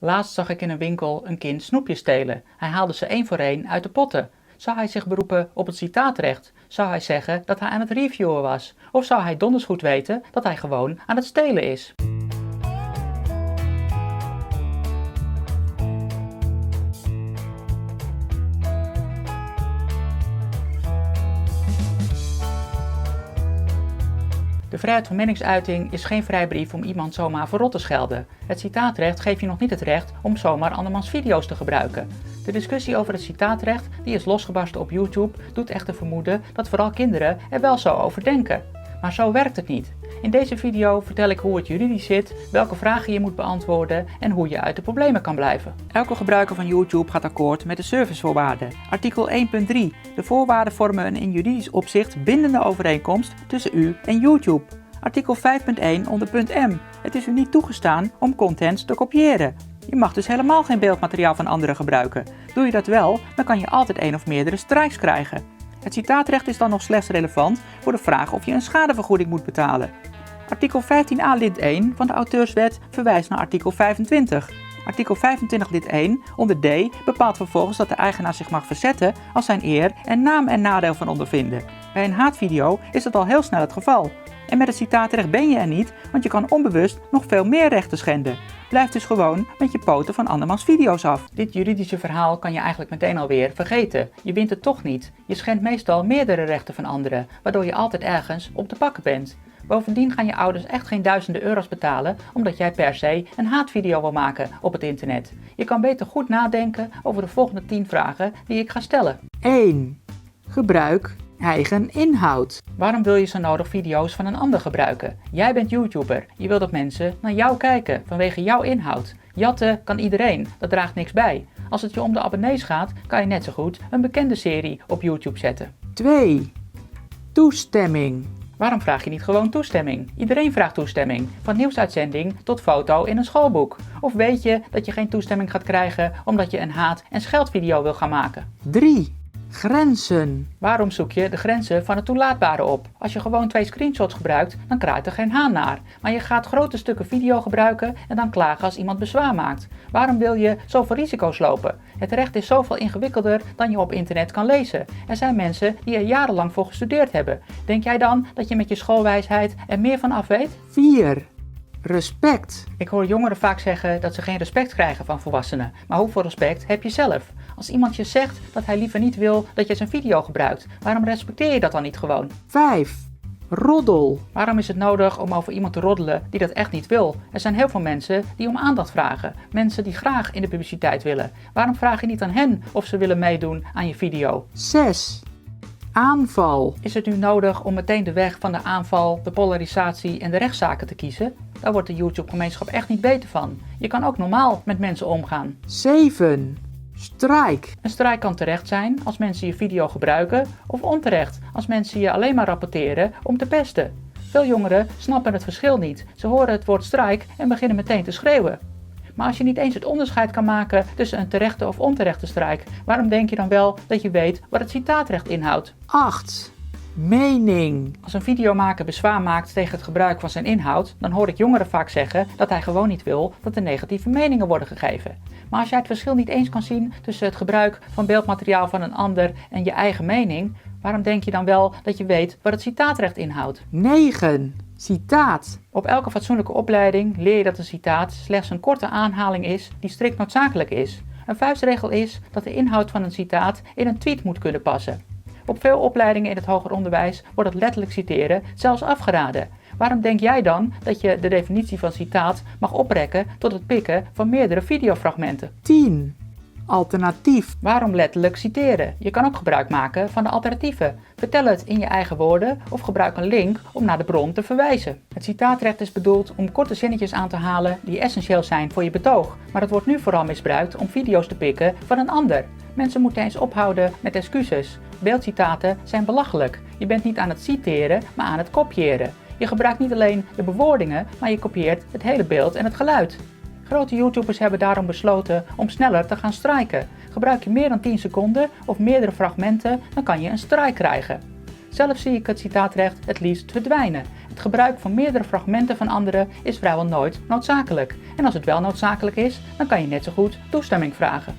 Laatst zag ik in een winkel een kind snoepjes stelen. Hij haalde ze één voor één uit de potten. Zou hij zich beroepen op het citaatrecht? Zou hij zeggen dat hij aan het reviewen was? Of zou hij donders goed weten dat hij gewoon aan het stelen is? De vrijheid van meningsuiting is geen vrijbrief om iemand zomaar voor rot te schelden. Het citaatrecht geeft je nog niet het recht om zomaar andermans video's te gebruiken. De discussie over het citaatrecht, die is losgebarsten op YouTube, doet echter vermoeden dat vooral kinderen er wel zo over denken. Maar zo werkt het niet. In deze video vertel ik hoe het juridisch zit, welke vragen je moet beantwoorden en hoe je uit de problemen kan blijven. Elke gebruiker van YouTube gaat akkoord met de servicevoorwaarden. Artikel 1.3. De voorwaarden vormen een in juridisch opzicht bindende overeenkomst tussen u en YouTube. Artikel 5.1 onder punt M. Het is u niet toegestaan om content te kopiëren. Je mag dus helemaal geen beeldmateriaal van anderen gebruiken. Doe je dat wel, dan kan je altijd één of meerdere strikes krijgen. Het citaatrecht is dan nog slechts relevant voor de vraag of je een schadevergoeding moet betalen. Artikel 15a lid 1 van de auteurswet verwijst naar artikel 25. Artikel 25 lid 1 onder D bepaalt vervolgens dat de eigenaar zich mag verzetten als zijn eer en naam en nadeel van ondervinden. Bij een haatvideo is dat al heel snel het geval. En met het citaatrecht ben je er niet, want je kan onbewust nog veel meer rechten schenden. Blijf dus gewoon met je poten van andermans video's af. Dit juridische verhaal kan je eigenlijk meteen alweer vergeten. Je wint het toch niet. Je schendt meestal meerdere rechten van anderen, waardoor je altijd ergens op te pakken bent. Bovendien gaan je ouders echt geen duizenden euro's betalen omdat jij per se een haatvideo wil maken op het internet. Je kan beter goed nadenken over de volgende 10 vragen die ik ga stellen. 1. Gebruik eigen inhoud. Waarom wil je zo nodig video's van een ander gebruiken? Jij bent YouTuber. Je wil dat mensen naar jou kijken vanwege jouw inhoud. Jatten kan iedereen, dat draagt niks bij. Als het je om de abonnees gaat, kan je net zo goed een bekende serie op YouTube zetten. 2. Toestemming. Waarom vraag je niet gewoon toestemming? Iedereen vraagt toestemming, van nieuwsuitzending tot foto in een schoolboek. Of weet je dat je geen toestemming gaat krijgen omdat je een haat- en scheldvideo wil gaan maken? 3. Grenzen. Waarom zoek je de grenzen van het toelaatbare op? Als je gewoon 2 screenshots gebruikt, dan kraait er geen haan naar. Maar je gaat grote stukken video gebruiken en dan klagen als iemand bezwaar maakt. Waarom wil je zoveel risico's lopen? Het recht is zoveel ingewikkelder dan je op internet kan lezen. Er zijn mensen die er jarenlang voor gestudeerd hebben. Denk jij dan dat je met je schoolwijsheid er meer van af weet? 4. Respect. Ik hoor jongeren vaak zeggen dat ze geen respect krijgen van volwassenen. Maar hoeveel respect heb je zelf? Als iemand je zegt dat hij liever niet wil dat je zijn video gebruikt, waarom respecteer je dat dan niet gewoon? 5. Roddel. Waarom is het nodig om over iemand te roddelen die dat echt niet wil? Er zijn heel veel mensen die om aandacht vragen. Mensen die graag in de publiciteit willen. Waarom vraag je niet aan hen of ze willen meedoen aan je video? 6. Aanval. Is het nu nodig om meteen de weg van de aanval, de polarisatie en de rechtszaken te kiezen? Daar wordt de YouTube-gemeenschap echt niet beter van. Je kan ook normaal met mensen omgaan. 7. Strike. Een strike kan terecht zijn als mensen je video gebruiken of onterecht als mensen je alleen maar rapporteren om te pesten. Veel jongeren snappen het verschil niet. Ze horen het woord strike en beginnen meteen te schreeuwen. Maar als je niet eens het onderscheid kan maken tussen een terechte of onterechte strike, waarom denk je dan wel dat je weet wat het citaatrecht inhoudt? 8. Mening. Als een videomaker bezwaar maakt tegen het gebruik van zijn inhoud, dan hoor ik jongeren vaak zeggen dat hij gewoon niet wil dat er negatieve meningen worden gegeven. Maar als jij het verschil niet eens kan zien tussen het gebruik van beeldmateriaal van een ander en je eigen mening, waarom denk je dan wel dat je weet wat het citaatrecht inhoudt? 9. Citaat. Op elke fatsoenlijke opleiding leer je dat een citaat slechts een korte aanhaling is die strikt noodzakelijk is. Een vuistregel is dat de inhoud van een citaat in een tweet moet kunnen passen. Op veel opleidingen in het hoger onderwijs wordt het letterlijk citeren zelfs afgeraden. Waarom denk jij dan dat je de definitie van citaat mag oprekken tot het pikken van meerdere videofragmenten? 10. Alternatief. Waarom letterlijk citeren? Je kan ook gebruik maken van de alternatieven. Vertel het in je eigen woorden of gebruik een link om naar de bron te verwijzen. Het citaatrecht is bedoeld om korte zinnetjes aan te halen die essentieel zijn voor je betoog. Maar het wordt nu vooral misbruikt om video's te pikken van een ander. Mensen moeten eens ophouden met excuses. Beeldcitaten zijn belachelijk. Je bent niet aan het citeren, maar aan het kopiëren. Je gebruikt niet alleen de bewoordingen, maar je kopieert het hele beeld en het geluid. Grote YouTubers hebben daarom besloten om sneller te gaan striken. Gebruik je meer dan 10 seconden of meerdere fragmenten, dan kan je een strike krijgen. Zelf zie ik het citaatrecht het liefst verdwijnen. Het gebruik van meerdere fragmenten van anderen is vrijwel nooit noodzakelijk. En als het wel noodzakelijk is, dan kan je net zo goed toestemming vragen.